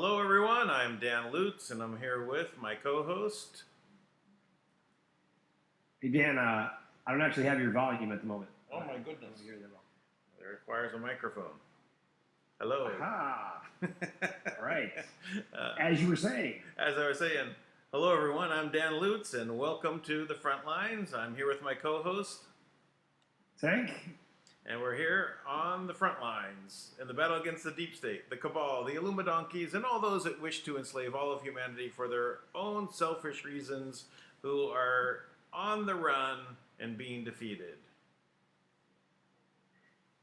Hello everyone, I'm Dan Lutz and I'm here with my co-host. Hey Dan, I don't actually have your volume at the moment. Oh my goodness. I don't hear that well. It requires a microphone. Hello. Aha! All right. As you were saying. As I was saying, hello everyone, I'm Dan Lutz and welcome to the Front Lines. I'm here with my co-host. DANK. And we're here on the front lines in the battle against the deep state, the cabal, the Illuminonkeys, and all those that wish to enslave all of humanity for their own selfish reasons, who are on the run and being defeated.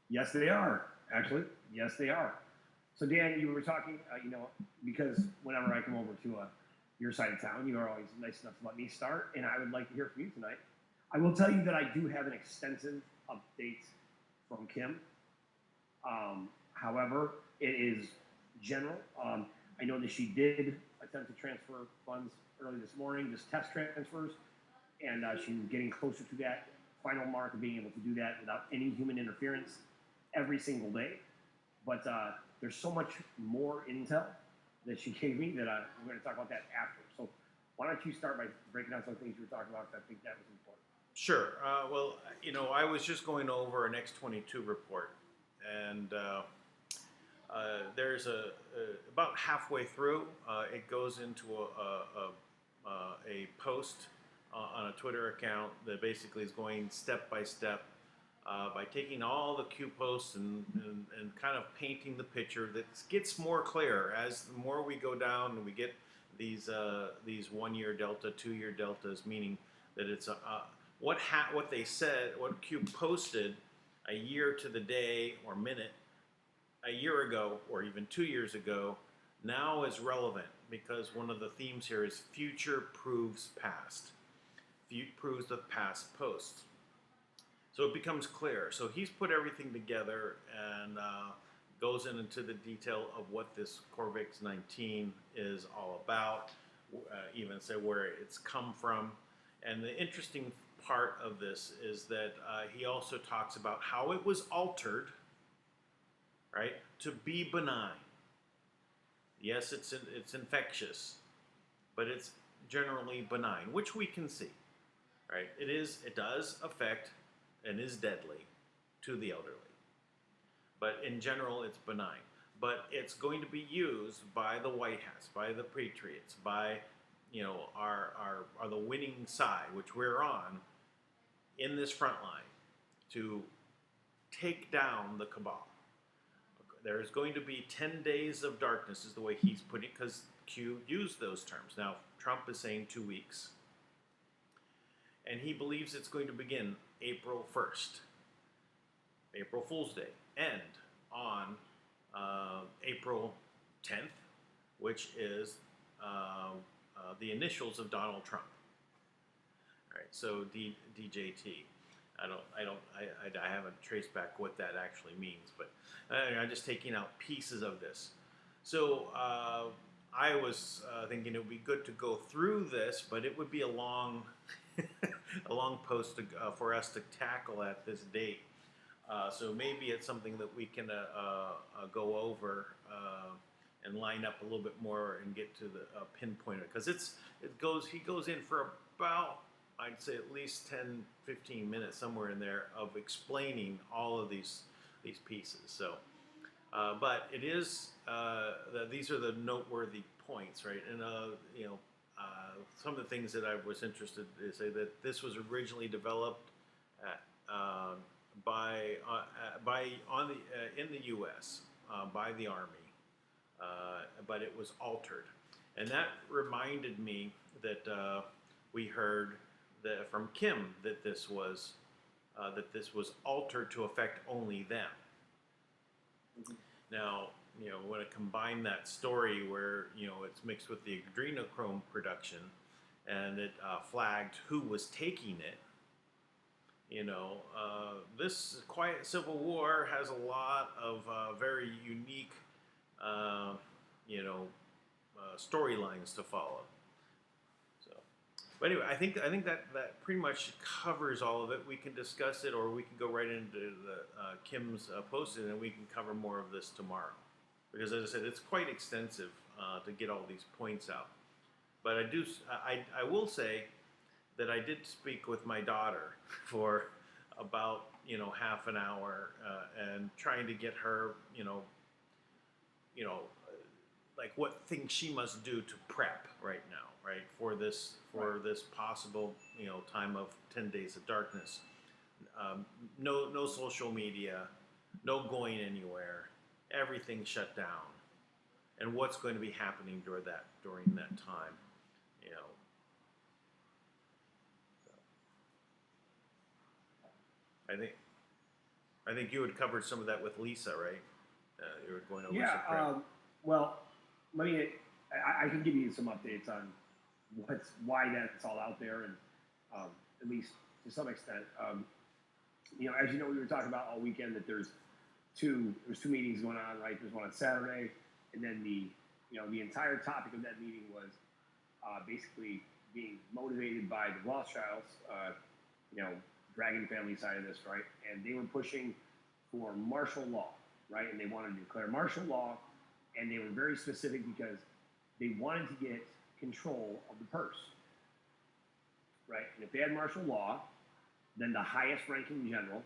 Yes, they are. Actually, yes, they are. So Dan, you were talking, because whenever I come over to your side of town, you are always nice enough to let me start, and I would like to hear from you tonight. I will tell you that I do have an extensive update from Kim. However, it is general. I know that she did attempt to transfer funds early this morning, just test transfers, and she's getting closer to that final mark of being able to do that without any human interference every single day. But there's so much more intel that she gave me that we're going to talk about that after. So why don't you start by breaking down some things you were talking about, because I think that was important. Sure. Well, I was just going over an X-22 report, and there's about halfway through, it goes into a post on a Twitter account that basically is going step by step by taking all the Q posts and kind of painting the picture that gets more clear as the more we go down and we get these 1 year delta, 2 year deltas, meaning that it's what they said, what Q posted a year to the day or minute a year ago or even 2 years ago now is relevant, because one of the themes here is future proves past. Proves the past posts. So it becomes clear. So he's put everything together and goes into the detail of what this Corvix 19 is all about, even say where it's come from. And the interesting part of this is that he also talks about how it was altered, right, to be benign. Yes, it's infectious, but it's generally benign, which we can see, right? It does affect and is deadly to the elderly, but in general it's benign. But it's going to be used by the White Hats, by the Patriots, by are the winning side, which we're on in this front line, to take down the cabal. There's going to be 10 days of darkness, is the way he's putting it, because Q used those terms. Now, Trump is saying 2 weeks. And he believes it's going to begin April 1st, April Fool's Day, end on April 10th, which is the initials of Donald Trump. All right, so DJT. I haven't traced back what that actually means, but I'm just taking out pieces of this. So I was thinking it would be good to go through this, but it would be a long, a long post for us to tackle at this date. So maybe it's something that we can go over and line up a little bit more and get to the pinpoint, because he goes in for about, I'd say, at least 10, 15 minutes, somewhere in there, of explaining all of these pieces. So, but it is these are the noteworthy points, right? And some of the things that I was interested to say, that this was originally developed in the U.S. By the Army, but it was altered, and that reminded me that we heard from Kim that this was altered to affect only them. Mm-hmm. Now, when I combine that story where it's mixed with the adrenochrome production, and it flagged who was taking it. This quiet civil war has a lot of very unique, storylines to follow. So, but anyway, I think that pretty much covers all of it. We can discuss it, or we can go right into the Kim's post, and we can cover more of this tomorrow. Because, as I said, it's quite extensive to get all these points out. But I will say that I did speak with my daughter for about half an hour and trying to get her like what things she must do to prep right now, right, for this possible time of 10 days of darkness. No social media, no going anywhere, everything shut down, and what's going to be happening during that time, you know. So, I think you had covered some of that with Lisa, right? You were going over some prep. Well, I can give you some updates on why that's all out there, and at least to some extent. As you know, we were talking about all weekend that there's two meetings going on, right? There's one on Saturday, and then the entire topic of that meeting was basically being motivated by the Rothschilds, Dragon family side of this, right? And they were pushing for martial law, right? And they wanted to declare martial law, and they were very specific because they wanted to get control of the purse, right? And if they had martial law, then the highest ranking general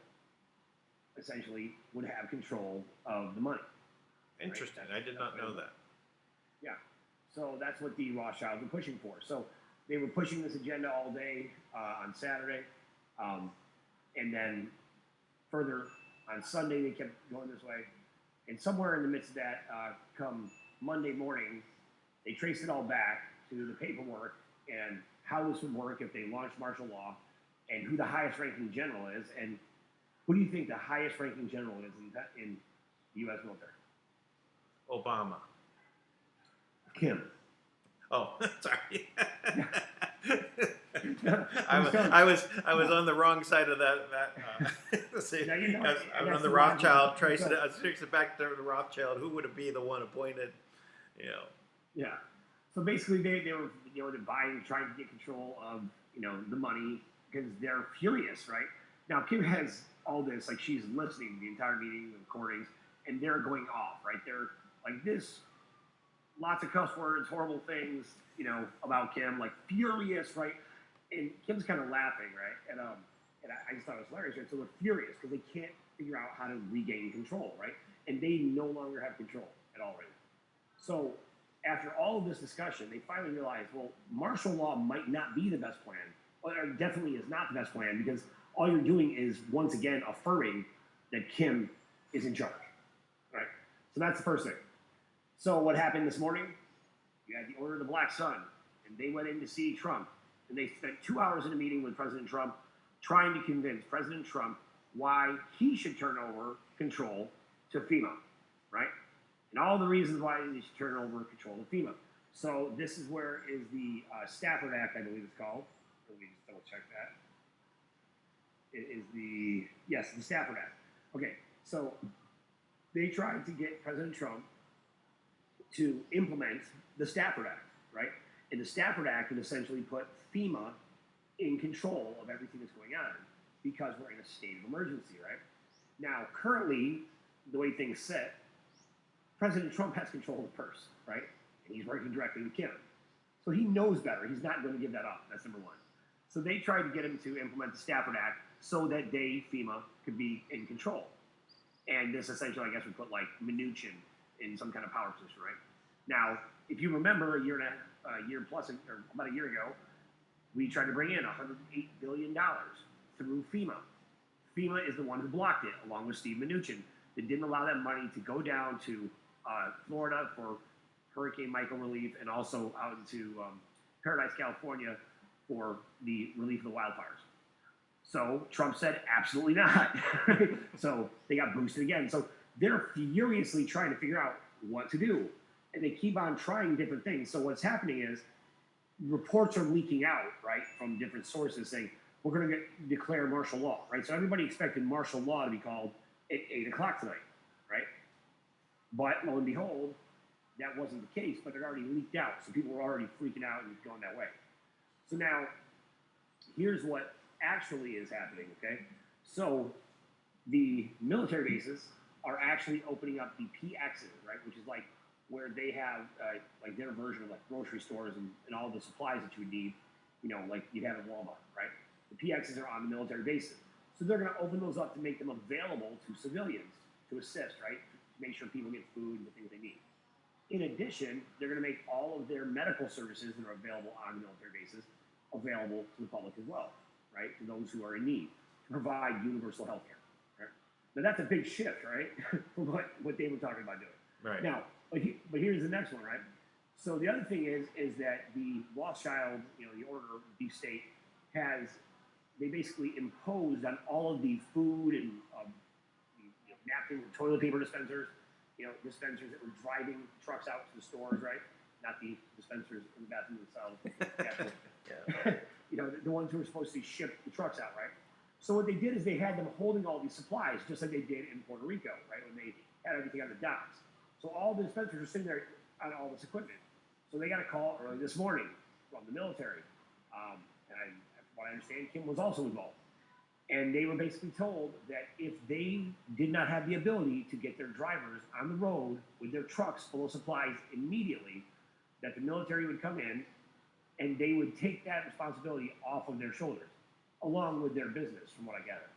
essentially would have control of the money. Interesting. Right? I did not know that. Yeah. So that's what the Rothschilds were pushing for. So they were pushing this agenda all day on Saturday. And then further on Sunday, they kept going this way. And somewhere in the midst of that, come Monday morning, they traced it all back to the paperwork and how this would work if they launched martial law and who the highest ranking general is. And who do you think the highest ranking general is in the U.S. military? Obama. Kim. Oh, sorry. I was on the wrong side of that. See, I'm on the Rothschild. Trace it back to the Rothschild. Who would it be the one appointed? Yeah. So basically, they were trying to get control of the money because they're furious, right? Now Kim has all this, like she's listening to the entire meeting, the recordings, and they're going off, right? They're like this, lots of cuss words, horrible things, about Kim, like furious, right? And Kim's kind of laughing, right? And I just thought it was hilarious, right? So they're furious because they can't figure out how to regain control, right? And they no longer have control at all right now. So after all of this discussion, they finally realized, well, martial law might not be the best plan, or definitely is not the best plan, because all you're doing is once again affirming that Kim is in charge, right? So that's the first thing. So what happened this morning? You had the Order of the Black Sun, and they went in to see Trump, and they spent 2 hours in a meeting with President Trump trying to convince President Trump why he should turn over control to FEMA, right? And all the reasons why he should turn over control to FEMA. So this is where is the Stafford Act, I believe it's called. Let me just double check that. It is the Stafford Act. Okay, so they tried to get President Trump to implement the Stafford Act, right? And the Stafford Act would essentially put FEMA in control of everything that's going on because we're in a state of emergency, right? Now, currently, the way things sit, President Trump has control of the purse, right? And he's working directly with Kim. So he knows better. He's not going to give that up. That's number one. So they tried to get him to implement the Stafford Act so that FEMA, could be in control. And this essentially, I guess, would put like Mnuchin in some kind of power position, right? Now, if you remember a year plus, or about a year ago, we tried to bring in $108 billion through FEMA. FEMA is the one who blocked it, along with Steve Mnuchin, that didn't allow that money to go down to Florida for Hurricane Michael relief, and also out into Paradise, California for the relief of the wildfires. So Trump said, absolutely not. So they got boosted again. So they're furiously trying to figure out what to do. And they keep on trying different things. So what's happening is reports are leaking out, right, from different sources saying, we're going to declare martial law, right? So everybody expected martial law to be called at 8 o'clock tonight, right? But lo and behold, that wasn't the case, but it already leaked out. So people were already freaking out and going that way. So now, here's what actually is happening, okay? So the military bases are actually opening up the PXs, right? Which is like where they have like their version of like grocery stores and all the supplies that you would need, like you'd have at Walmart, right? The PXs are on the military bases. So they're going to open those up to make them available to civilians to assist, right? To make sure people get food and the things they need. In addition, they're going to make all of their medical services that are available on military bases available to the public as well, right? To those who are in need, to provide universal health care. Right? Now, that's a big shift, right? From what they were talking about doing. Right. Now, but here's the next one, right? So the other thing is that the Rothschild, the order of deep state, they basically imposed on all of the food and napkin, toilet paper dispensers, dispensers that were driving trucks out to the stores, right? Not the dispensers in the bathroom themselves. Yeah. The ones who were supposed to ship the trucks out, right? So what they did is they had them holding all these supplies, just like they did in Puerto Rico, right? When they had everything on the docks. So all the dispensers are sitting there on all this equipment. So they got a call early this morning from the military. And from what I understand, Kim was also involved. And they were basically told that if they did not have the ability to get their drivers on the road with their trucks full of supplies immediately, that the military would come in and they would take that responsibility off of their shoulders, along with their business, from what I gather.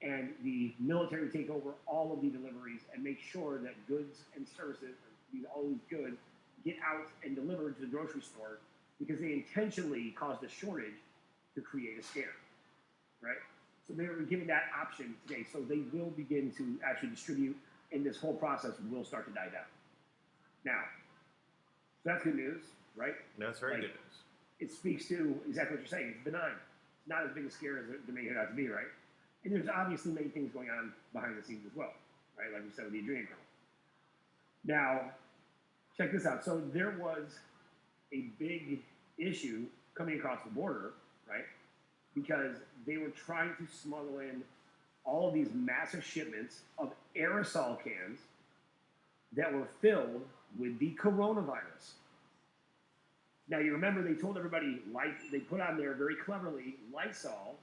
And the military would take over all of the deliveries and make sure that goods and services, all these goods, get out and delivered to the grocery store because they intentionally caused a shortage to create a scare, right? So they were given that option today. So they will begin to actually distribute, and this whole process will start to die down. Now, so that's good news, right? That's very good news. It speaks to exactly what you're saying. It's benign. It's not as big a scare as it may have to be, right? And there's obviously many things going on behind the scenes as well, right? Like we said with the adrenochrome. Now, check this out. So there was a big issue coming across the border, right? Because they were trying to smuggle in all of these massive shipments of aerosol cans that were filled with the coronavirus. Now, you remember they told everybody, they put on there very cleverly, Lysol,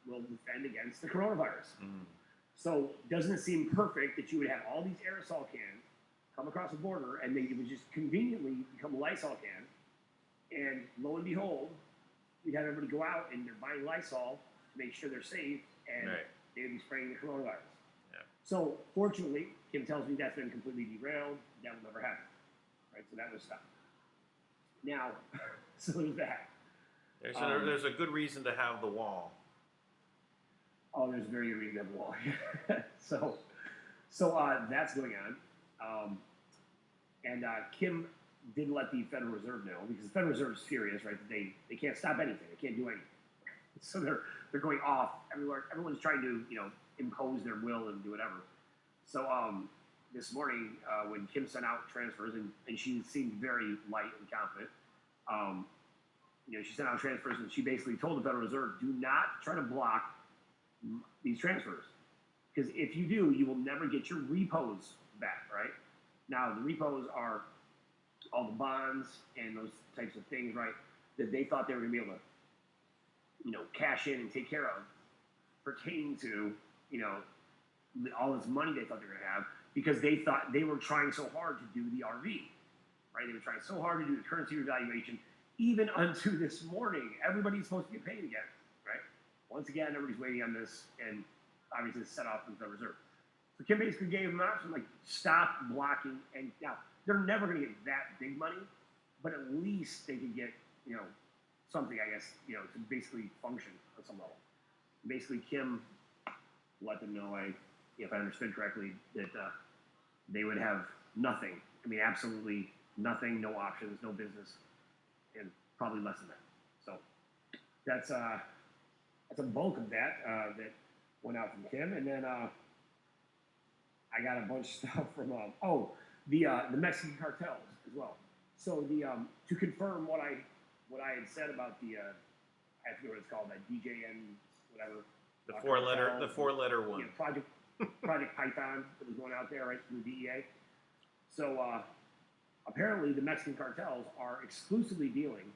will defend against the coronavirus. So doesn't it seem perfect that you would have all these aerosol cans come across the border and they would just conveniently become Lysol cans, and lo and behold, you'd have everybody go out and they're buying Lysol to make sure they're safe, and they would be spraying the coronavirus. Yeah. So fortunately, Kim tells me that's been completely derailed. That will never happen. Right? So that was stopped. Now, so there's that. There's a good reason to have the wall. Oh, there's a very good reason to have the wall. so that's going on. And Kim did let the Federal Reserve know, because the Federal Reserve is furious, right? They can't stop anything. They can't do anything. So they're going off everywhere. Everyone's trying to impose their will and do whatever. So this morning when Kim sent out transfers, and she seemed very light and confident. She sent out transfers, and she basically told the Federal Reserve, do not try to block these transfers, because if you do, you will never get your repos back, right? Now, the repos are all the bonds and those types of things, right, that they thought they were going to be able to, cash in and take care of, pertaining to, all this money they thought they were going to have, because they thought they were trying so hard to do the RV, right? They were trying so hard to do the currency revaluation, even unto this morning. Everybody's supposed to get paid again, right? Once again, everybody's waiting on this, and obviously it's set off from the Federal Reserve. So Kim basically gave them an option, like, stop blocking. And now, they're never going to get that big money, but at least they could get, something, I guess, to basically function on some level. Basically, Kim let them know, if I understood correctly, that they would have nothing. I mean, absolutely nothing, no options, no business, and probably less than that. So that's a bulk of that that went out from Kim. And then I got a bunch of stuff from the Mexican cartels as well. So to confirm what I had said about the I forget what it's called, that DJN whatever. The four letter one. Project Python that was going out there, right, through the DEA. So apparently the Mexican cartels are exclusively dealing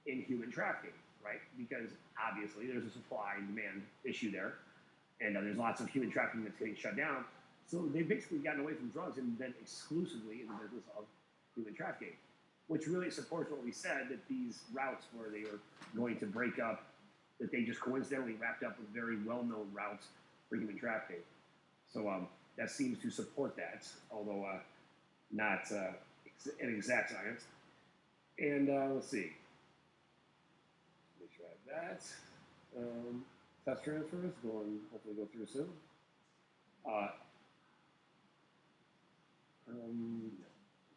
in human trafficking, right? Because obviously there's a supply and demand issue there, and there's lots of human trafficking that's getting shut down. So they've basically gotten away from drugs and been exclusively in the business of human trafficking, which really supports what we said, that these routes where they were going to break up, that they just coincidentally wrapped up with very well-known routes for human trafficking. So that seems to support that, although not an exact science. And let's see. Make sure I have that. Test transfers going, hopefully go through soon.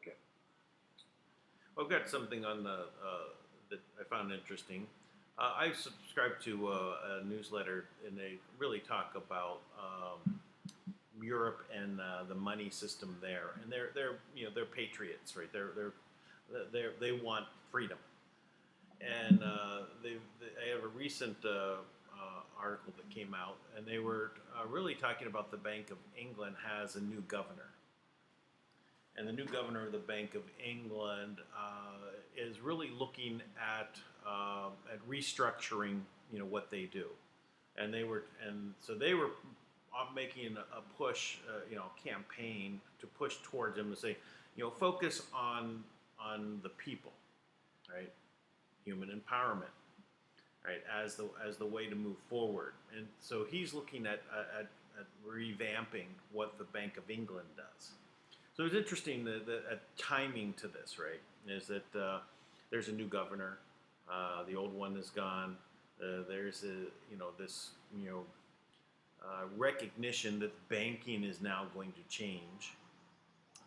Okay. Well, I've got something on the that I found interesting. I subscribe to a newsletter, and they really talk about Europe and the money system there, and they're patriots, right? They want freedom, and I have a recent article that came out, and they were really talking about the Bank of England has a new governor. And the new governor of the Bank of England is really looking at restructuring, what they do, and so they were making a push, campaign to push towards him to say, focus on the people, right, human empowerment, right, as the way to move forward, and so he's looking at revamping what the Bank of England does. So it's interesting the timing to this, right? Is that there's a new governor, the old one is gone. There's this recognition that banking is now going to change.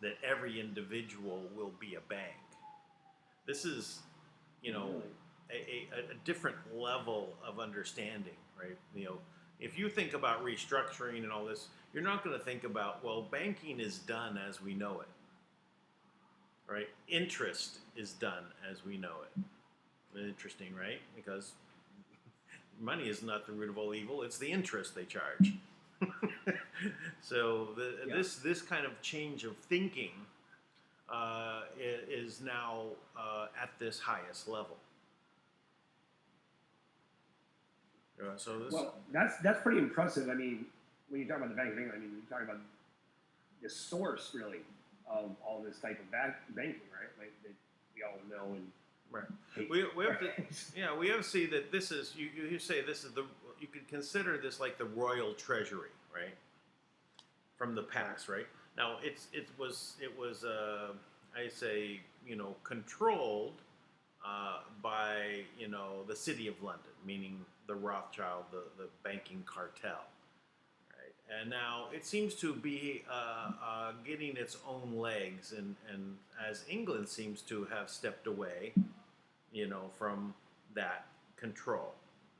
That every individual will be a bank. This is, a different level of understanding, right? If you think about restructuring and all this, you're not going to think about, well, banking is done as we know it, right? Interest is done as we know it. Interesting, right? Because money is not the root of all evil; it's the interest they charge. So this kind of change of thinking is now at this highest level. Well, that's pretty impressive. I mean, when you talk about the Bank of England, I mean, you're talking about the source, really, of all this type of banking, right? Like that we all know and right. We have to, we have to see that this is you say this is you could consider this like the royal treasury, right? From the past, right? Now it was I say controlled by the City of London, meaning the Rothschild, the banking cartel, right? And now it seems to be getting its own legs, and as England seems to have stepped away, from that control,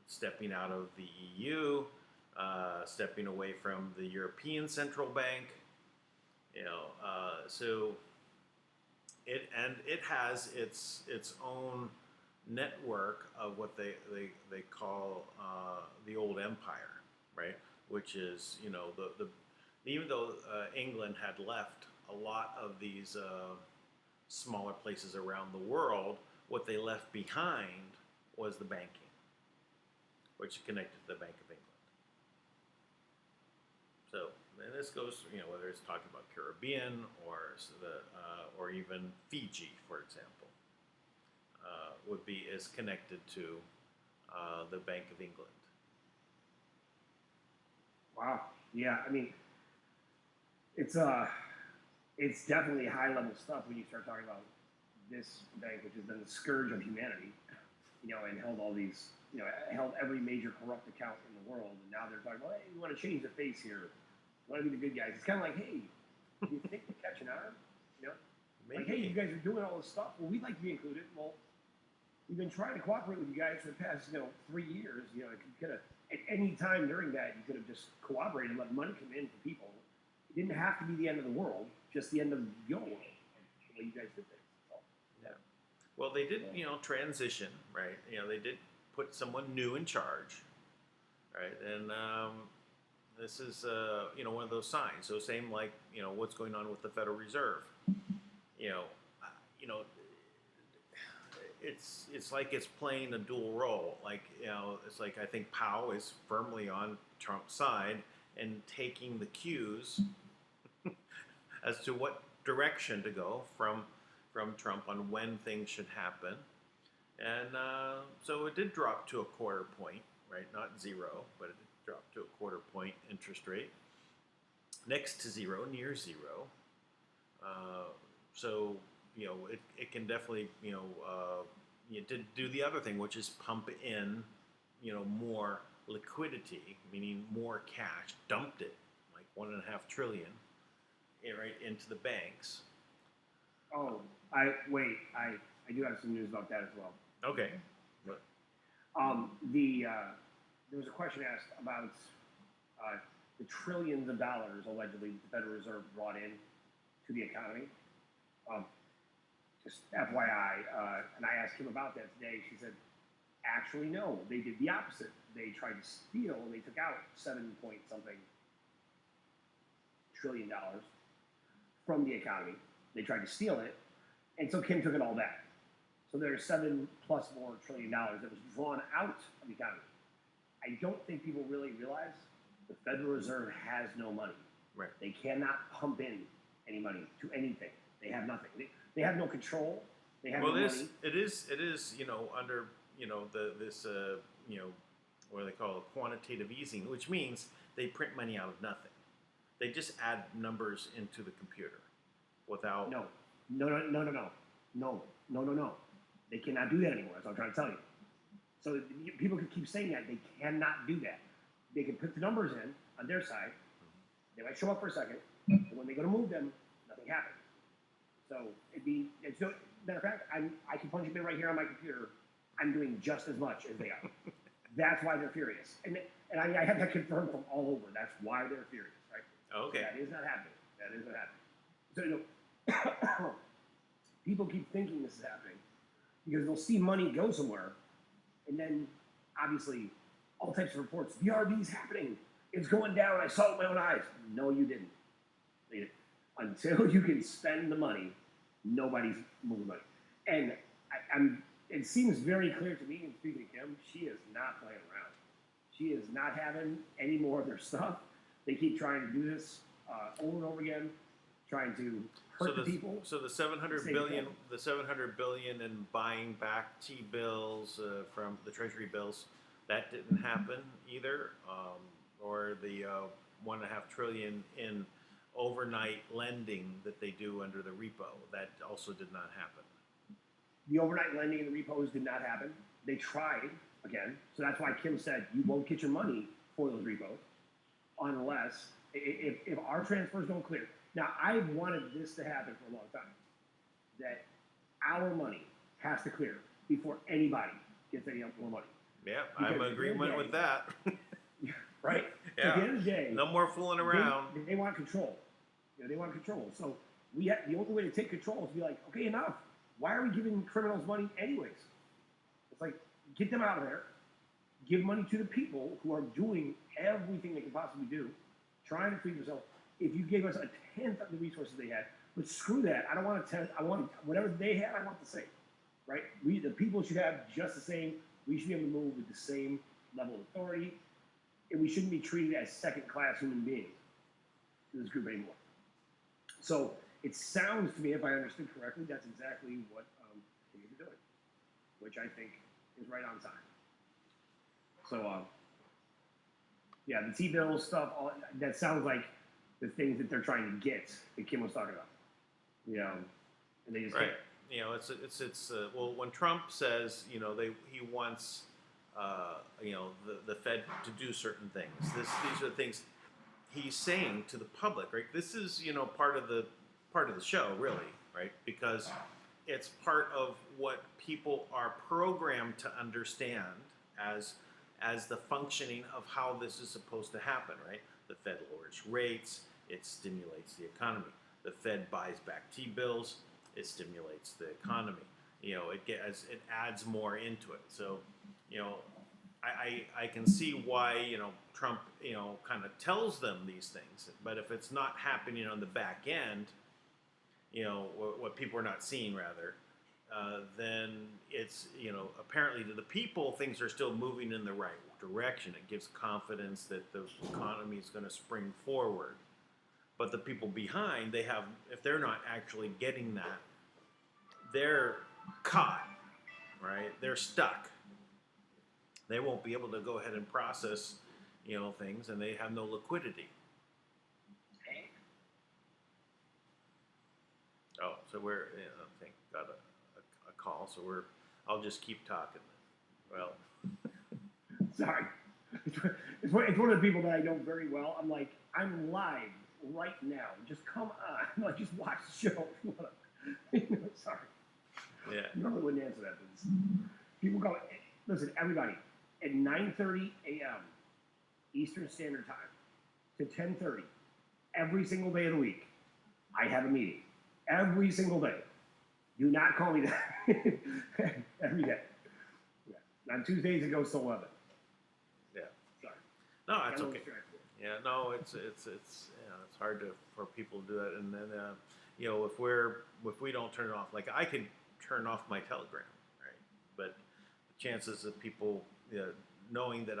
stepping out of the EU, stepping away from the European Central Bank, so it has its own network of what they call the old empire, right? Which is the even though England had left a lot of these smaller places around the world, what they left behind was the banking, which connected to the Bank of England. So, and this goes, whether it's talking about Caribbean or even Fiji, for example, is connected to the Bank of England. Wow. Yeah. I mean, it's definitely high level stuff when you start talking about this bank, which has been the scourge of humanity, and held all these, held every major corrupt account in the world, and now they're talking about, hey, we want to change the face here. We want to be the good guys. It's kind of like, hey, do you think we're catching on? Like, hey, you guys are doing all this stuff. Well, we'd like to be included. Well, we've been trying to cooperate with you guys for the past, 3 years. You could have, at any time during that, you could have just cooperated and let money come in for people. It didn't have to be the end of the world, just the end of your world, the way you guys did things. So, yeah. Well, they did, transition, right? They did put someone new in charge, right? And this is, one of those signs. So same like, what's going on with the Federal Reserve. It's like it's playing a dual role. Like, it's like I think Powell is firmly on Trump's side and taking the cues as to what direction to go from Trump on when things should happen. And so it did drop to a quarter point, right? Not zero, but it dropped to a quarter point interest rate, next to zero, near zero. So it can definitely it did do the other thing, which is pump in more liquidity, meaning more cash, dumped it like 1.5 trillion right into the banks. Oh, I do have some news about that as well. Okay. But, there was a question asked about the trillions of dollars allegedly the Federal Reserve brought in to the economy. Just FYI, and I asked him about that today. She said, actually, no, they did the opposite. They tried to steal and they took out 7 point something trillion dollars from the economy. They tried to steal it, and so Kim took it all back. So there's 7+ more trillion dollars that was drawn out of the economy. I don't think people really realize the Federal Reserve has no money. right. They cannot pump in any money to anything. They have nothing. They have no control. They have no money. It is under this what do they call it, quantitative easing, which means they print money out of nothing. They just add numbers into the computer without. No. They cannot do that anymore. That's what I'm trying to tell you. So people can keep saying that. They cannot do that. They can put the numbers in on their side. They might show up for a second, and when they go to move them, nothing happens. So it's no, matter of fact, I can punch a bit right here on my computer. I'm doing just as much as they are. That's why they're furious. And I have that confirmed from all over. That's why they're furious, right? Okay. That is not happening. That is not happening. So, people keep thinking this is happening because they'll see money go somewhere, and then, obviously, all types of reports. The RV's happening. It's going down. I saw it with my own eyes. No, you didn't. Until you can spend the money, nobody's moving money. And it seems very clear to me, and speaking to Kim, she is not playing around. She is not having any more of their stuff. They keep trying to do this over and over again, trying to hurt the people. So the 700 billion in buying back T-bills from the Treasury bills, that didn't happen either, or the 1.5 trillion in overnight lending that they do under the repo, that also did not happen. The overnight lending in the repos did not happen. They tried again, so that's why Kim said you won't get your money for those repos unless if our transfers don't clear. Now, I've wanted this to happen for a long time, that our money has to clear before anybody gets any more money. Yeah, I'm in agreement with that. Right? Yeah. At the end of the day, no more fooling around. They want control. They want control. So the only way to take control is to be like, okay, enough. Why are we giving criminals money anyways? It's like, get them out of there. Give money to the people who are doing everything they can possibly do, trying to feed themselves. If you gave us a tenth of the resources they had, but screw that. I don't want a tenth. I want whatever they had. I want the same. Right? The people should have just the same. We should be able to move with the same level of authority, and we shouldn't be treated as second-class human beings in this group anymore. So it sounds to me, if I understood correctly, that's exactly what they're doing, which I think is right on time. So, yeah, the T-bill stuff, that sounds like the things that they're trying to get that Kim was talking about. And they just right. It's well, when Trump says he wants the Fed to do certain things. These are the things he's saying to the public, right? This is part of the show, really, right? Because it's part of what people are programmed to understand as the functioning of how this is supposed to happen, right? The Fed lowers rates, it stimulates the economy. The Fed buys back T-bills, it stimulates the economy. It adds more into it. So, I can see why Trump kind of tells them these things. But if it's not happening on the back end, what people are not seeing rather, then it's apparently to the people things are still moving in the right direction. It gives confidence that the economy is going to spring forward. But the people behind, if they're not actually getting that, they're caught, right? They're stuck. They won't be able to go ahead and process, things, and they have no liquidity. Oh, so we're, I think, got a call, so I'll just keep talking. Well, sorry. It's one of the people that I know very well. I'm like, I'm live right now. Just come on. Like, just watch the show. Sorry. Yeah. You normally wouldn't answer that. People go, listen, everybody, at 9:30 a.m. Eastern Standard Time to 10:30, every single day of the week, I have a meeting. Every single day. Do not call me that. Every day. Yeah. On Tuesdays, it goes to 11. Yeah. Sorry. No, it's okay. Yeah, no, it's hard for people to do that, and then if we don't turn it off, like I can turn off my Telegram, right? But the chances of people knowing that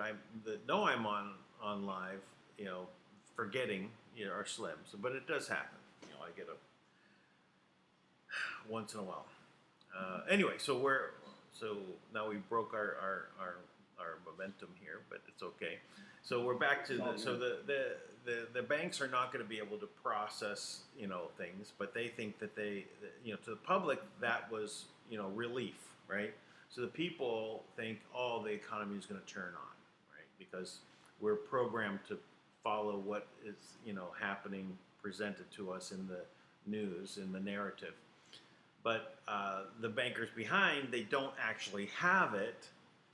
know I'm on live, forgetting, are slim. So, but it does happen. I get once in a while. Anyway, so now we broke our momentum here, but it's okay. So we're back to the banks are not going to be able to process things, but they think that to the public that was relief, right? So the people think, oh, the economy is going to turn on, right? Because we're programmed to follow what is happening, presented to us in the news, in the narrative. But the bankers behind, they don't actually have it.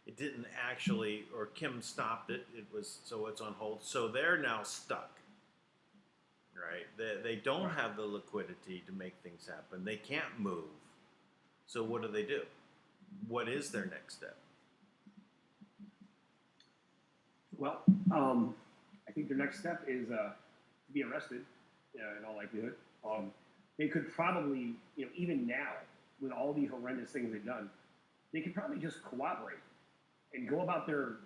It didn't actually, or Kim stopped it. So it's on hold. So they're now stuck, right? They don't have the liquidity to make things happen. They can't move. So what do? What is their next step? Well, I think their next step is to be arrested, in all likelihood. They could probably, even now, with all the horrendous things they've done, they could probably just cooperate and go about their,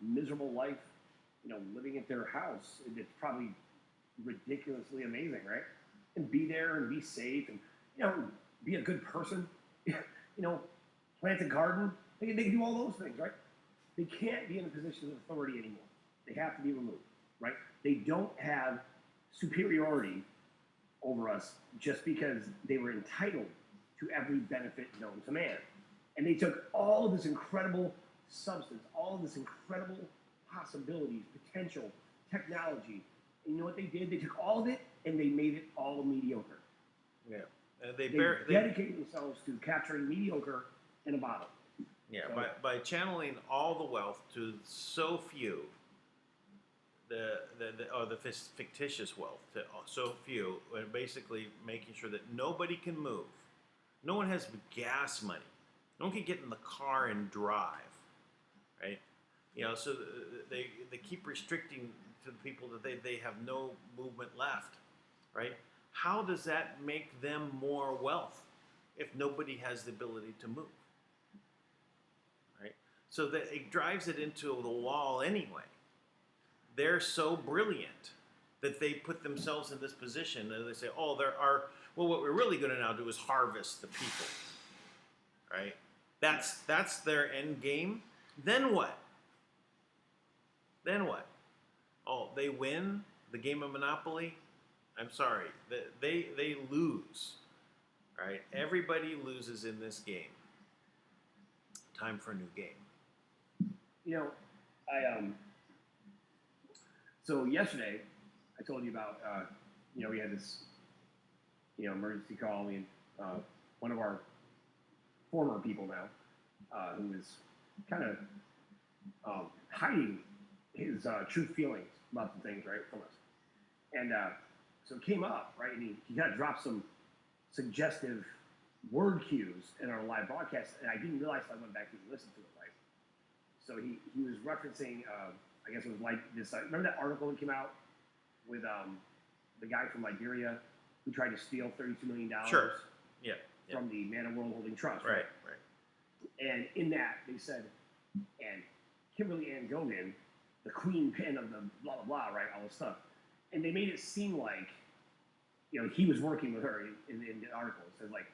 miserable life, living at their house. It's probably ridiculously amazing, right? And be there and be safe and, be a good person, plant a garden. They can do all those things, right? They can't be in a position of authority anymore. They have to be removed, right? They don't have superiority over us just because they were entitled to every benefit known to man. And they took all of this incredible substance, all of this incredible possibilities, potential, technology. And you know what they did? They took all of it and they made it all mediocre. Yeah. They dedicated themselves to capturing mediocre in a bottle. Yeah, so, by channeling all the wealth to so few, the fictitious wealth to so few, and basically making sure that nobody can move. No one has gas money. No one can get in the car and drive, right? So they keep restricting to the people that they have no movement left, right? How does that make them more wealth if nobody has the ability to move, right? So that it drives it into the wall anyway. They're so brilliant that they put themselves in this position and they say, oh, what we're really going to now do is harvest the people, right? That's their end game. Then what? Oh, they win the game of Monopoly? I'm sorry. They lose, right? Everybody loses in this game. Time for a new game. So yesterday, I told you about, we had this, emergency call. And one of our former people now, who is kind of hiding his true feelings about some things, right, from us. And so it came up, right, and he kind of dropped some suggestive word cues in our live broadcast, and I didn't realize I went back and listened to it, right? So he was referencing, I guess it was like this, remember that article that came out with the guy from Liberia who tried to steal $32 million Sure. Yeah. from the Manna World Holding Trust? Right. And in that, they said, and Kimberly Ann Gogan, the queen pin of the blah, blah, blah, right, all this stuff, and they made it seem like, he was working with her in the article. It says like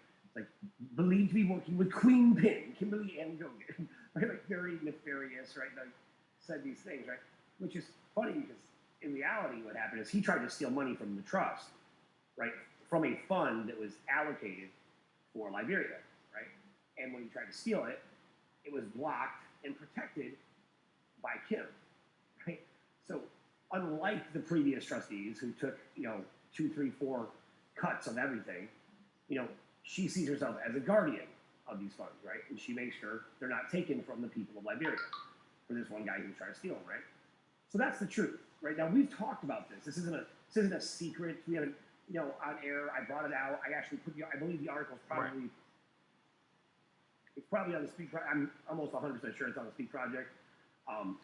believed to be working with Queen Pin, Kimberly Ann Gogan, right? Like very nefarious, right? Like said these things, right? Which is funny because in reality, what happened is he tried to steal money from the trust, right? From a fund that was allocated for Liberia, right? And when he tried to steal it, it was blocked and protected by Kim, right? So unlike the previous trustees who took, 2, 3, 4 cuts of everything, she sees herself as a guardian of these funds, right? And she makes sure they're not taken from the people of Liberia for this one guy who's trying to steal them, right? So that's the truth, right? Now we've talked about this. This isn't a secret. We haven't, on air. I brought it out. I actually I believe the article's probably, Right. It's probably on the Speak. I'm almost 100% sure it's on the Speak Project.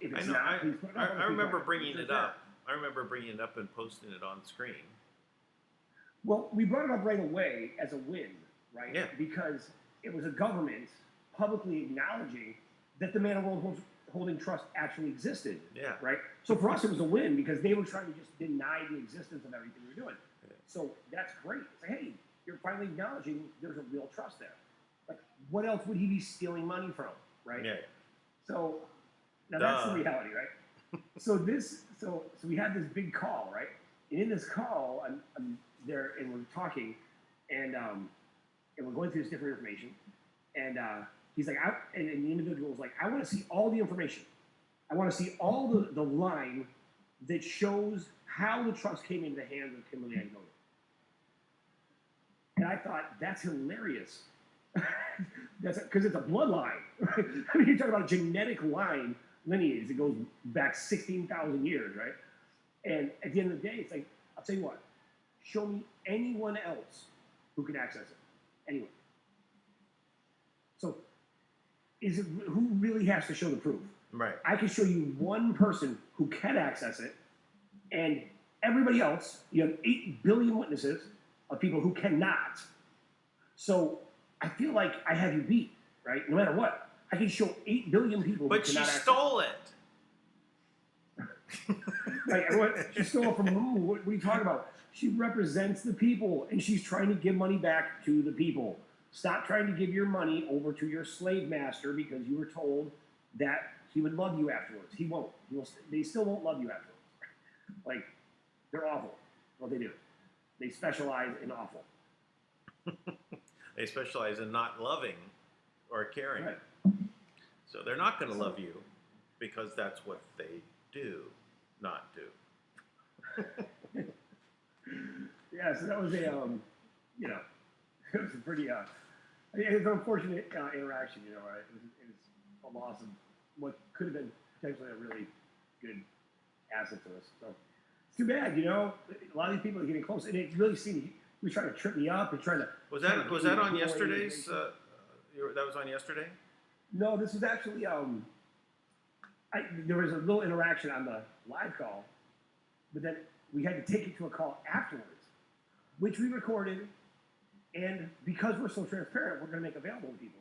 If it's I know. not, please put it up on the I Speak remember Project. bringing It's it there. up. I remember bringing it up and posting it on screen. Well, we brought it up right away as a win, right? Yeah. Because it was a government publicly acknowledging that the Manna World Holding Trust actually existed. Yeah. Right? So for us, it was a win because they were trying to just deny the existence of everything we were doing. Yeah. So that's great. It's like, hey, you're finally acknowledging there's a real trust there. Like, what else would he be stealing money from, right? Yeah. So now that's the reality, right? So we had this big call, right? And in this call, I'm there and we're talking, and we're going through this different information, and he's like, and the individual was like, I want to see all the information. I want to see all the line that shows how the trust came into the hands of Kimberly Ann Gogan. And I thought, that's hilarious. That's because it's a bloodline. Right? I mean, you're talking about a genetic line lineage that goes back 16,000 years, right? And at the end of the day, it's like, I'll tell you what, show me anyone else who can access it. Anyone. So, who really has to show the proof? Right. I can show you one person who can access it, and everybody else, you have 8 billion witnesses of people who cannot. So, I feel like I have you beat, right? No matter what. I can show 8 billion people But who she cannot access stole it. Right, she stole it from who? What are you talking about? She represents the people, and she's trying to give money back to the people. Stop trying to give your money over to your slave master because you were told that he would love you afterwards. He won't. They still won't love you afterwards. Like, they're awful. What they do. They specialize in awful. They specialize in not loving or caring. Right. So they're not going to love you because that's what they do, not do. Yeah, so that was a, it was a pretty, it was an unfortunate interaction, right? It was a loss of what could have been potentially a really good asset to us. So it's too bad, a lot of these people are getting close, and it really seemed he was trying to trip me up and trying to. Was that on yesterday's? That was on yesterday. No, this was actually there was a little interaction on the live call, but then we had to take it to a call afterwards, which we recorded, and because we're so transparent, we're going to make available to people.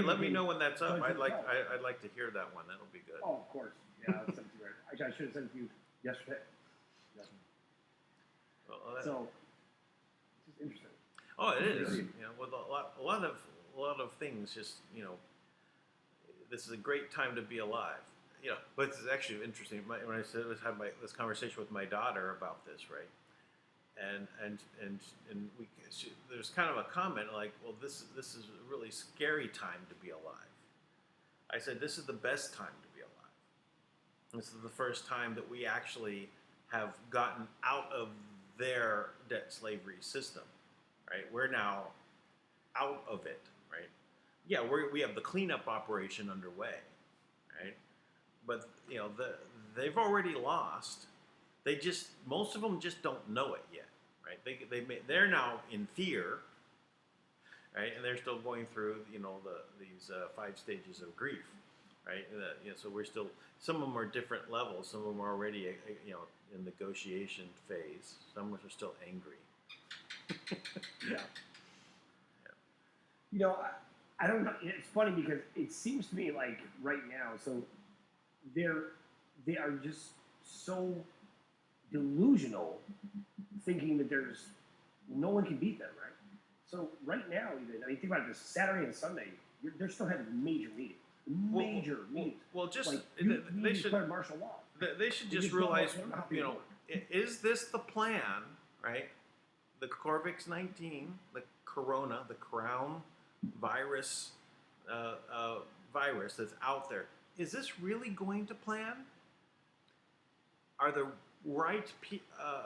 Let me know when that's up. I'd like call. to hear that one. That'll be good. Oh, of course. Yeah, I'll send it to you. Actually, I should have sent it to you yesterday. Well, So it's just interesting. oh, it is. With a lot of things, just this is a great time to be alive. But it's actually interesting. When I said had this conversation with my daughter about this, right? And there's kind of a comment like, well, this is a really scary time to be alive. I said, this is the best time to be alive. This is the first time that we actually have gotten out of their debt slavery system, right? We're now out of it, right? Yeah, we have the cleanup operation underway, right? But they've already lost. Most of them just don't know it yet, right? They're now in fear, right? And they're still going through these 5 stages of grief, right? So we're still, some of them are different levels. Some of them are already in negotiation phase. Some are still angry. Yeah. I don't know. It's funny because it seems to me like right now, so they are just so delusional, thinking that there's no one can beat them, right? So right now, even, I mean, think about it, this Saturday and Sunday, they're still having major meetings. Major meetings. Well, just like they should declare martial law. They should They just just don't realize, know how you to know, do is this the plan, right? The Corvix-19, the Corona, the Crown virus, virus that's out there. Is this really going to plan? Are the right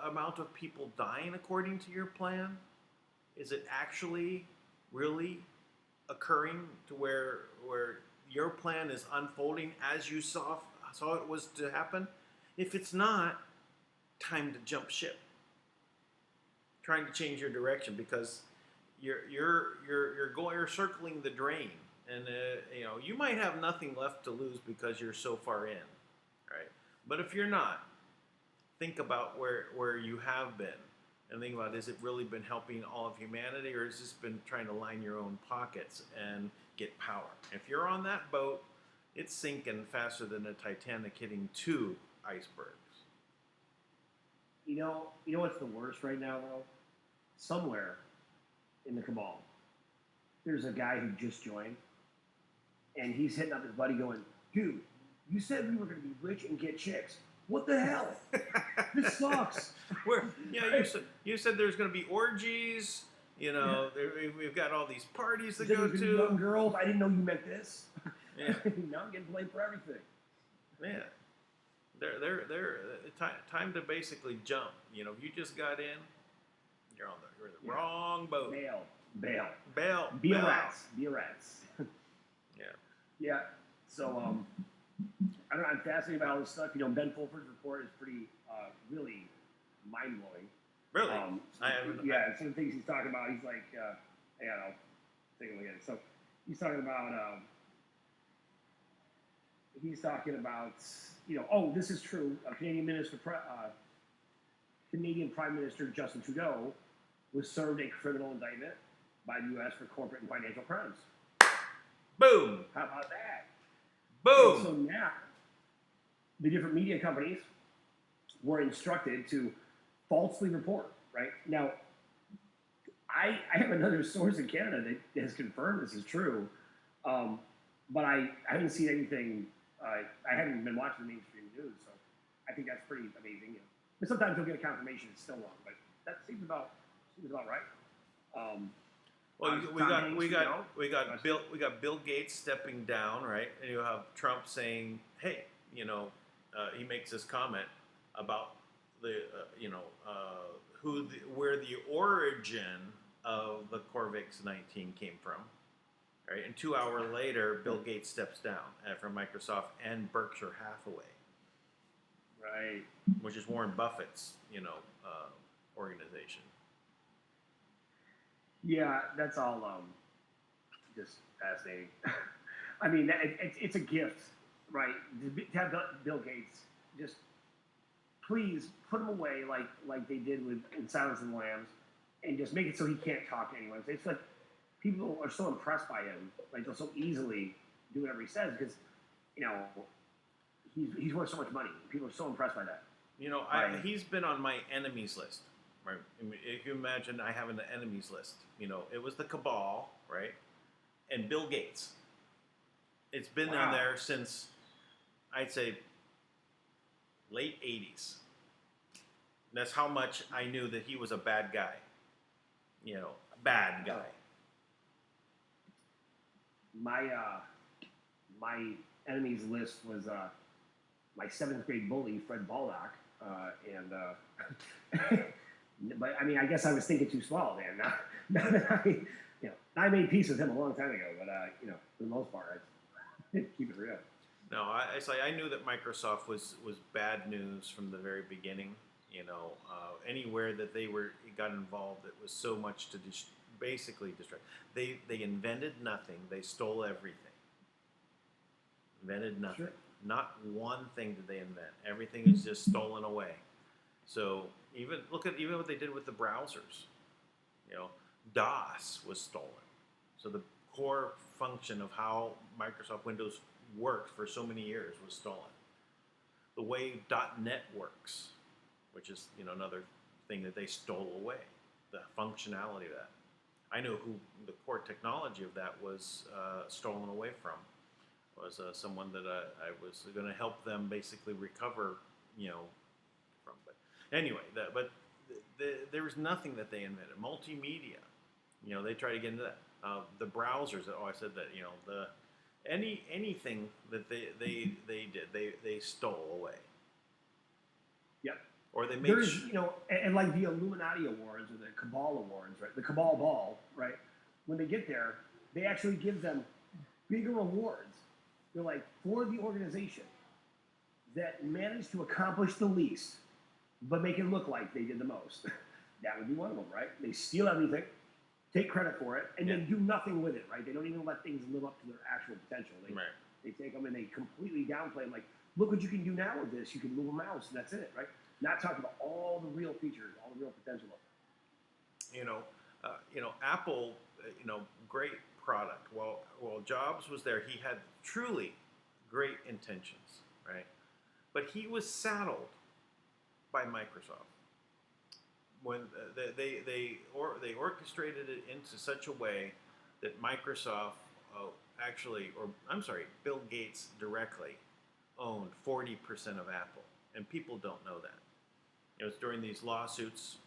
amount of people dying according to your plan? Is it actually really occurring to where your plan is unfolding as you saw it was to happen? If it's not, time to jump ship. Trying to change your direction because you're circling the drain, and you know you might have nothing left to lose because you're so far in, right? But if you're not, think about where you have been, and think about, is it really been helping all of humanity, or has this been trying to line your own pockets and get power? If you're on that boat, it's sinking faster than a Titanic hitting 2 icebergs. You know what's the worst right now, though? Somewhere in the cabal, there's a guy who just joined, and he's hitting up his buddy going, dude, you said we were going to be rich and get chicks. What the hell? This sucks. You said there's going to be orgies. You know, we've got all these parties to you go to. Young girls, I didn't know you meant this. Yeah. Now I'm getting blamed for everything. Yeah. They're time to basically jump. You know, if you just got in, you're the wrong boat. Bail. Be a rats. Yeah. Yeah. So I don't know, I'm fascinated by all this stuff. You know, Ben Fulford's report is pretty really mind blowing. Really? Some things he's talking about. He's like, I'll take a look at it. So he's talking about. You know, oh, this is true. Canadian Prime Minister Justin Trudeau was served a criminal indictment by the U.S. for corporate and financial crimes. Boom. How about that? Boom. And so now, the different media companies were instructed to falsely report. Right now, I have another source in Canada that has confirmed this is true, but I haven't seen anything. I haven't been watching the mainstream news, so I think that's pretty amazing. You know. But sometimes you'll get a confirmation it's still wrong, but that seems about right. We got Bill Gates stepping down, right? And you have Trump saying, "Hey, you know," he makes this comment about the where the origin of the Corvix-19 came from. Right, and 2 hours later, Bill Gates steps down from Microsoft and Berkshire Hathaway, right, which is Warren Buffett's, organization. Yeah, that's all just fascinating. I mean, it's a gift, right? To have Bill Gates just please put him away like they did in Silence of the Lambs, and just make it so he can't talk to anyone. It's like. People are so impressed by him, like they'll so easily do whatever he says because, you know, he's worth so much money. People are so impressed by that. You know, he's been on my enemies list, right? If you imagine I have an enemies list, you know, it was the cabal, right, and Bill Gates. It's been on there since, I'd say, late 80s. That's how much I knew that he was a bad guy. You know, a bad guy. My enemies list was my 7th grade bully Fred Baldock, but I mean I guess I was thinking too small then. Now that I made peace with him a long time ago, but for the most part I keep it real. No, I knew that Microsoft was bad news from the very beginning. You know, anywhere that they got involved, it was so much to basically distract. They invented nothing. They stole everything. Invented nothing. Sure. Not one thing did they invent. Everything is just stolen away. So look at what they did with the browsers. You know, DOS was stolen. So the core function of how Microsoft Windows worked for so many years was stolen. The way .NET works, which is another thing that they stole away, the functionality of that. I know who the core technology of that was stolen away from. Was someone that I was going to help them basically recover, from. But anyway, there was nothing that they invented. Multimedia, they try to get into that. The browsers. Oh, I said that. Anything that they did, they stole away. Yep. Or they made and like the Illuminati Awards or the Cabal Awards, right? The Cabal Ball, right? When they get there, they actually give them bigger awards. They're like, for the organization that managed to accomplish the least, but make it look like they did the most. That would be one of them, right? They steal everything, take credit for it, and then do nothing with it, right? They don't even let things live up to their actual potential. They take them and they completely downplay them. Like, look what you can do now with this. You can move a mouse, and that's it, right? Not talking about all the real features, all the real potential of it. Apple, great product. While Jobs was there, he had truly great intentions, right? But he was saddled by Microsoft when they orchestrated it into such a way that Microsoft Bill Gates directly owned 40% of Apple, and people don't know that. It was during these lawsuits.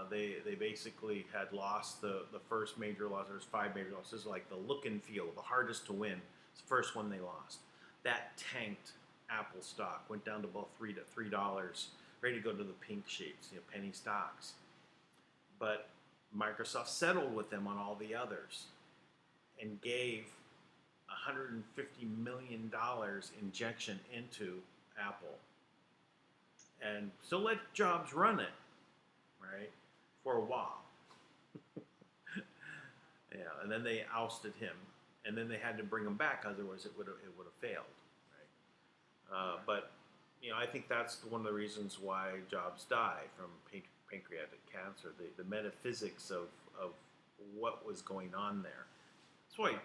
They basically had lost the first major loss. There was 5 major losses, like the look and feel, the hardest to win. It's the first one they lost. That tanked Apple stock, went down to about $3, ready to go to the pink sheets, penny stocks. But Microsoft settled with them on all the others and gave $150 million injection into Apple, and still let Jobs run it, right, for a while. And then they ousted him, and then they had to bring him back, otherwise it would have failed, right? But I think that's one of the reasons why Jobs died from pancreatic cancer. The metaphysics of what was going on there. That's why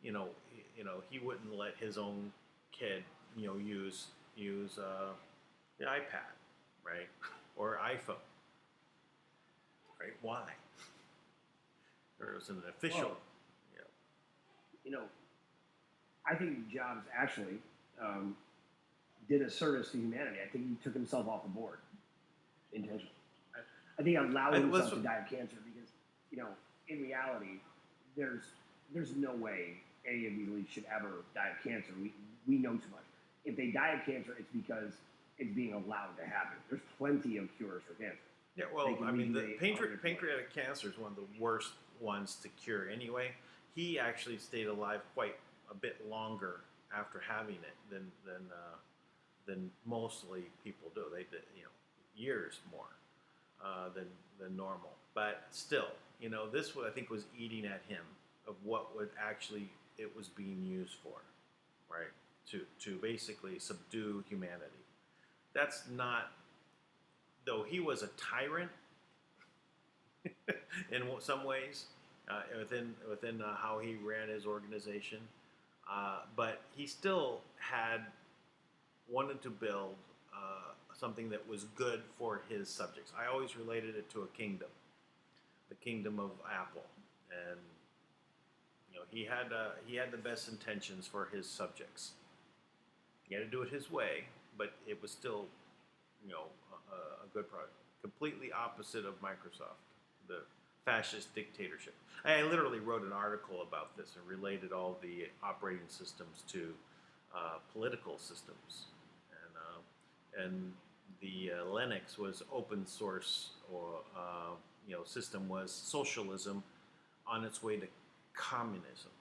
he wouldn't let his own kid use the iPad, right, or iPhone, right? Why? Or it was an official. I think Jobs actually did a service to humanity. I think he took himself off the board intentionally. I think he allowed himself to die of cancer because, in reality, there's no way any of these elites should ever die of cancer. We know too much. If they die of cancer, it's because it's being allowed to happen. There's plenty of cures for cancer. Yeah, well, I mean, the pancreatic cancer is one of the worst ones to cure anyway. He actually stayed alive quite a bit longer after having it than mostly people do. They did, years more than normal. But still, this I think was eating at him of what would actually it was being used for, right? To basically subdue humanity. That's not, though he was a tyrant in some ways within how he ran his organization, but he still wanted to build something that was good for his subjects. I always related it to a kingdom, the kingdom of Apple, and he had the best intentions for his subjects. He had to do it his way, but it was still, a good product. Completely opposite of Microsoft, the fascist dictatorship. I literally wrote an article about this and related all the operating systems to political systems, and the Linux was open source, or system was socialism on its way to communism,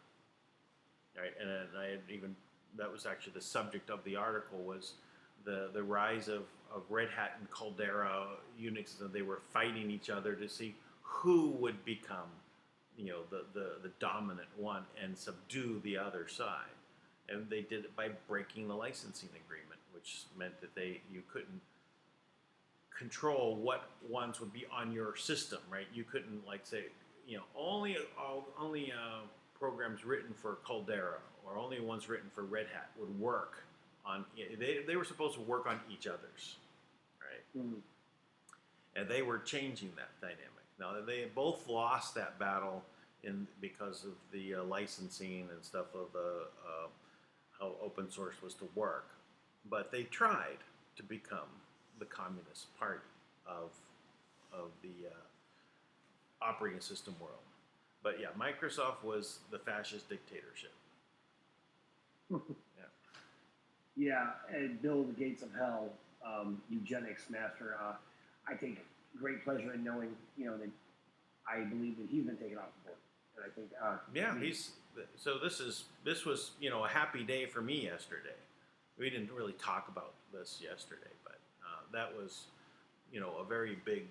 right? And I had even, that was actually the subject of the article, was the rise of Red Hat and Caldera Unix, and they were fighting each other to see who would become the dominant one and subdue the other side. And they did it by breaking the licensing agreement, which meant that you couldn't control what ones would be on your system, right? You couldn't say, only programs written for Caldera or only ones written for Red Hat would work on. They were supposed to work on each other's, right? Mm-hmm. and they were changing that dynamic. Now they both lost that battle because of the licensing and stuff of the how open source was to work, but they tried to become the Communist Party of the operating system world. But yeah, Microsoft was the fascist dictatorship. Yeah. Yeah, and Bill the Gates of Hell, eugenics master. I take great pleasure in knowing, that I believe that he's been taken off the board, and I think. Yeah, this was a happy day for me yesterday. We didn't really talk about this yesterday, but that was a very big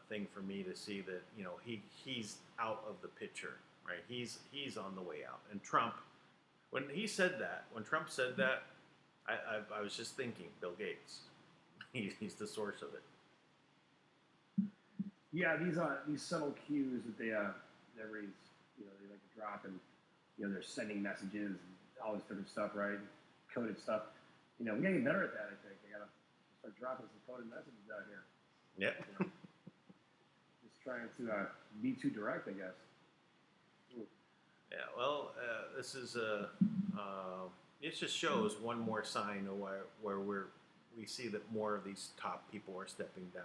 thing for me to see that he's out of the picture, right? He's on the way out, and Trump. When Trump said that, I was just thinking Bill Gates. He's the source of it. Yeah, these subtle cues that they raise, they like to drop, and they're sending messages and all this different stuff, right? Coded stuff. We gotta get better at that. I think they gotta start dropping some coded messages out here. Yeah. Just trying to be too direct, I guess. Yeah. Well, this is it just shows one more sign of where we see that more of these top people are stepping down,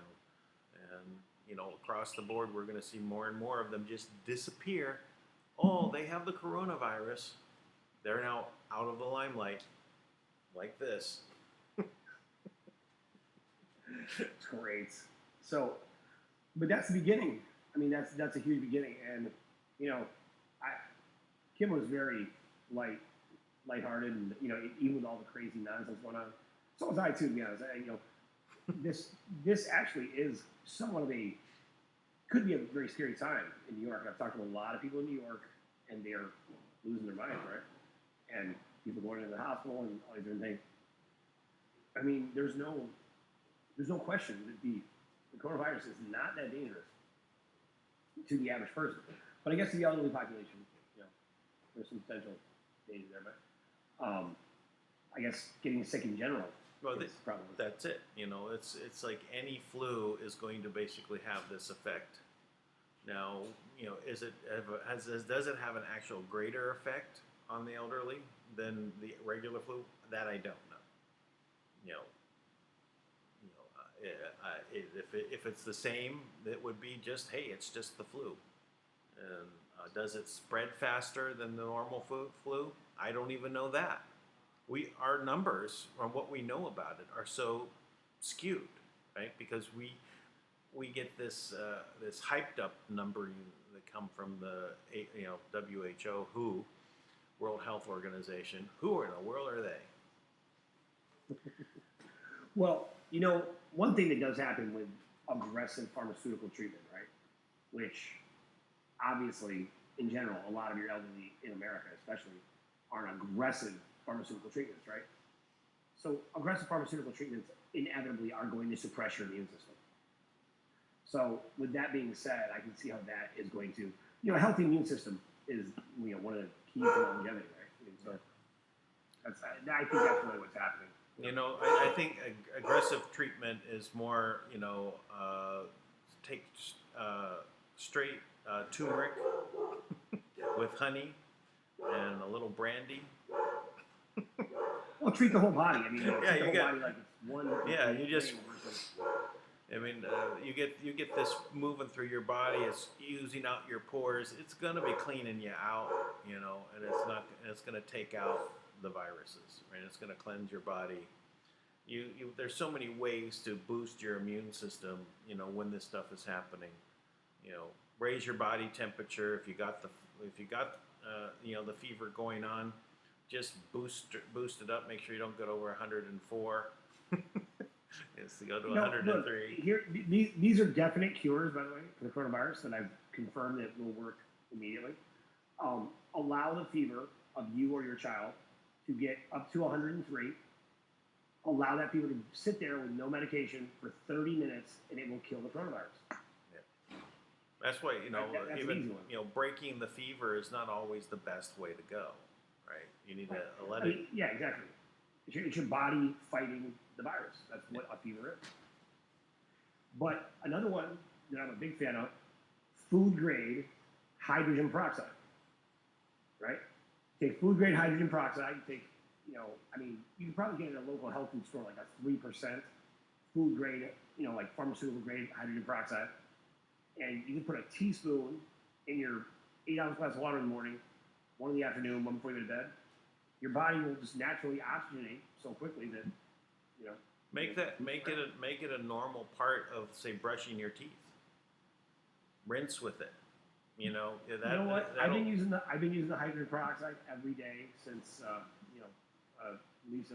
and across the board we're going to see more and more of them just disappear. Oh, they have the coronavirus. They're now out of the limelight, like this. It's great. So, but that's the beginning. I mean, that's a huge beginning, and Kim was very lighthearted, and even with all the crazy nonsense going on. So was I too, to be honest. This actually is somewhat of could be a very scary time in New York. And I've talked to a lot of people in New York, and they're losing their minds, right? And people going into the hospital and all these different things. I mean, there's no question that the coronavirus is not that dangerous to the average person. But I guess to the elderly population, there's some potential danger there. But I guess getting sick in general. Well, that's it. It's like any flu is going to basically have this effect. Now, does it have an actual greater effect on the elderly than the regular flu? That I don't know. If it's the same, it would be just, hey, it's just the flu. And does it spread faster than the normal flu? I don't even know that. Our numbers from what we know about it are so skewed, right? Because we get this hyped up number that come from the WHO, World Health Organization. Who in the world are they? Well, one thing that does happen with aggressive pharmaceutical treatment, right? Which obviously, in general, a lot of your elderly in America, especially, are on aggressive pharmaceutical treatments, right? So aggressive pharmaceutical treatments inevitably are going to suppress your immune system. So with that being said, I can see how that is going to, a healthy immune system is, one of the keys to longevity, right? So I think that's really what's happening. I think aggressive treatment is more, take straight turmeric with honey and a little brandy. Well, treat the whole body. I mean, yeah, treat the whole body like it's one. Yeah, you just. I mean, you get this moving through your body. It's oozing out your pores. It's gonna be cleaning you out, and it's gonna take out the viruses, right? It's gonna cleanse your body. There's so many ways to boost your immune system, when this stuff is happening. Raise your body temperature. If you got the fever going on, just boost it up. Make sure you don't get over 104. It's to go to 103. Here, these are definite cures, by the way, for the coronavirus that I've confirmed that will work immediately. Allow the fever of you or your child to get up to 103. Allow that fever to sit there with no medication for 30 minutes, and it will kill the coronavirus. Yeah. That's why even breaking the fever is not always the best way to go, right? You need to let it. Yeah, exactly. It's your body fighting the virus. That's what a fever is. But another one that I'm a big fan of, food grade hydrogen peroxide, right? Take food grade hydrogen peroxide, take, you can probably get it at a local health food store like a 3% food grade, like pharmaceutical grade hydrogen peroxide. And you can put a teaspoon in your 8-ounce glass of water in the morning, 1 in the afternoon, 1 before you go to bed. Your body will just naturally oxygenate so quickly that, make it a normal part of, say, brushing your teeth. Rinse with it. You know what? I've been using the hydrogen peroxide every day since Lisa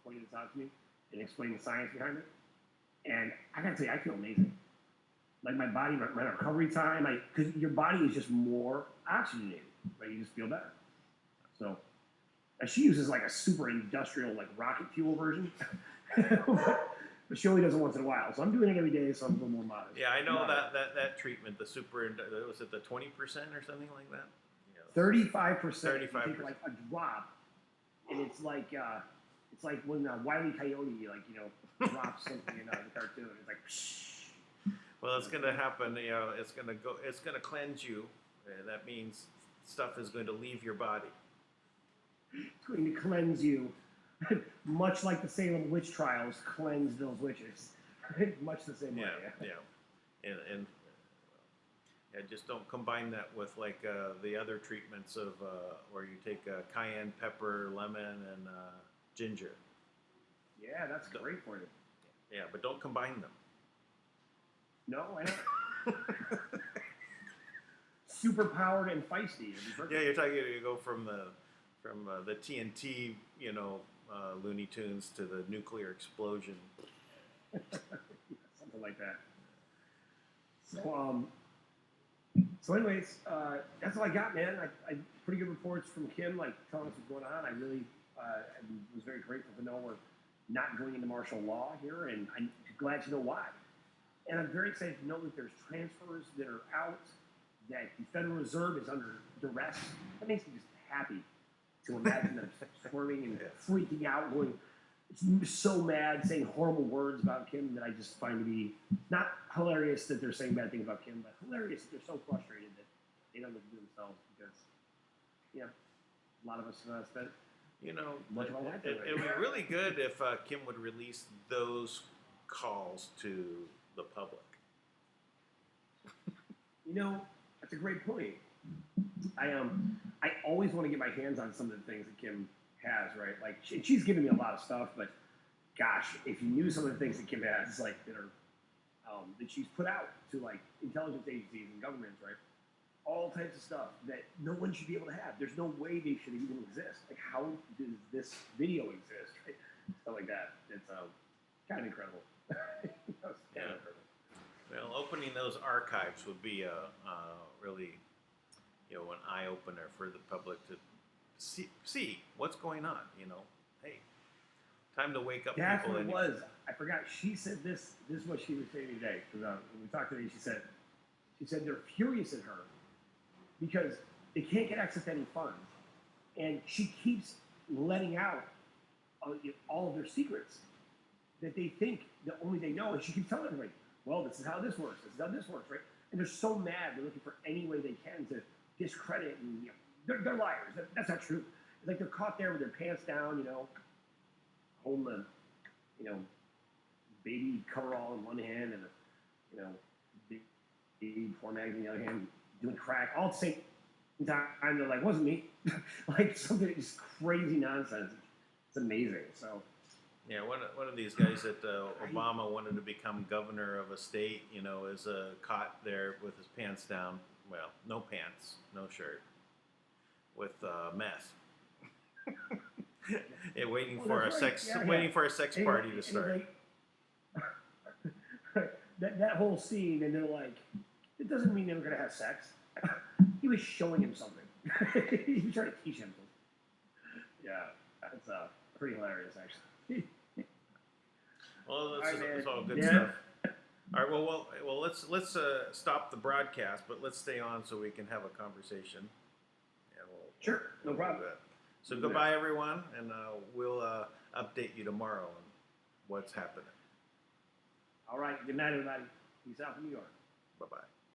pointed this out to me and explained the science behind it. And I gotta tell you, I feel amazing. Like my body, my recovery time, because your body is just more oxygenated, right? You just feel better. So, she uses like a super industrial, like rocket fuel version, but she only does it once in a while. So I'm doing it every day, so I'm a little more modest. Yeah, I know that treatment, the super, was it the 20% or something like that? 35%. 35%. You take like a drop, and it's like when Wile E. Coyote drops something in the cartoon. It's like. Psh. Well, it's going to happen. It's going to cleanse you. That means stuff is going to leave your body. It's going to cleanse you, much like the Salem witch trials cleansed those witches. Much the same way. Yeah. And just don't combine that with like the other treatments of where you take cayenne pepper, lemon, and ginger. Yeah, that's great for you. Yeah, but don't combine them. No, I don't. Super powered and feisty. Yeah, you're talking. You go from the TNT, Looney Tunes to the nuclear explosion. Something like that. So anyways, that's all I got, man. I pretty good reports from Kim, like telling us what's going on. I really was very grateful to know we're not going into martial law here, and I'm glad to know why. And I'm very excited to know that there's transfers that are out, that the Federal Reserve is under duress. That makes me just happy to imagine them squirming and freaking out, going so mad, saying horrible words about Kim that I just find to be not hilarious that they're saying bad things about Kim, but hilarious that they're so frustrated that they don't know what to do themselves because, a lot of us spent much of our life. It would be really good if Kim would release those calls to the public. That's a great point. I always want to get my hands on some of the things that Kim has, right? Like she's given me a lot of stuff, but gosh, if you knew some of the things that Kim has, like that are that she's put out to like intelligence agencies and governments, right? All types of stuff that no one should be able to have. There's no way they should even exist. Like how does this video exist? Right? Stuff like that. It's kind of incredible. Incredible. Well, opening those archives would be a really, an eye opener for the public to see what's going on. Hey, time to wake up. That's people. What it was. I forgot. She said this. This is what she was saying today. Because when we talked today, she said they're furious at her because they can't get access to any funds, and she keeps letting out all of their secrets that they think that only they know, and she keeps telling everybody, well, this is how this works. This is how this works, right? And they're so mad. They're looking for any way they can to discredit, and they're liars. That's not true. It's like they're caught there with their pants down, holding the, baby coverall in one hand and a, baby porn magazine in the other hand, doing crack all at the same time. They're like, wasn't me. Like something just crazy nonsense. It's amazing. So. Yeah, one of these guys that Obama wanted to become governor of a state, is caught there with his pants down. Well, no pants, no shirt, with meth. Waiting for a sex party to start. That whole scene, and they're like, it doesn't mean they were gonna have sex. He was showing him something. He was trying to teach him something. Yeah, that's pretty hilarious, actually. Well, it's all good stuff. All right. Well, let's stop the broadcast, but let's stay on so we can have a conversation. And sure, no problem. So goodbye, everyone, and we'll update you tomorrow on what's happening. All right. Good night, everybody. Peace out from New York. Bye-bye.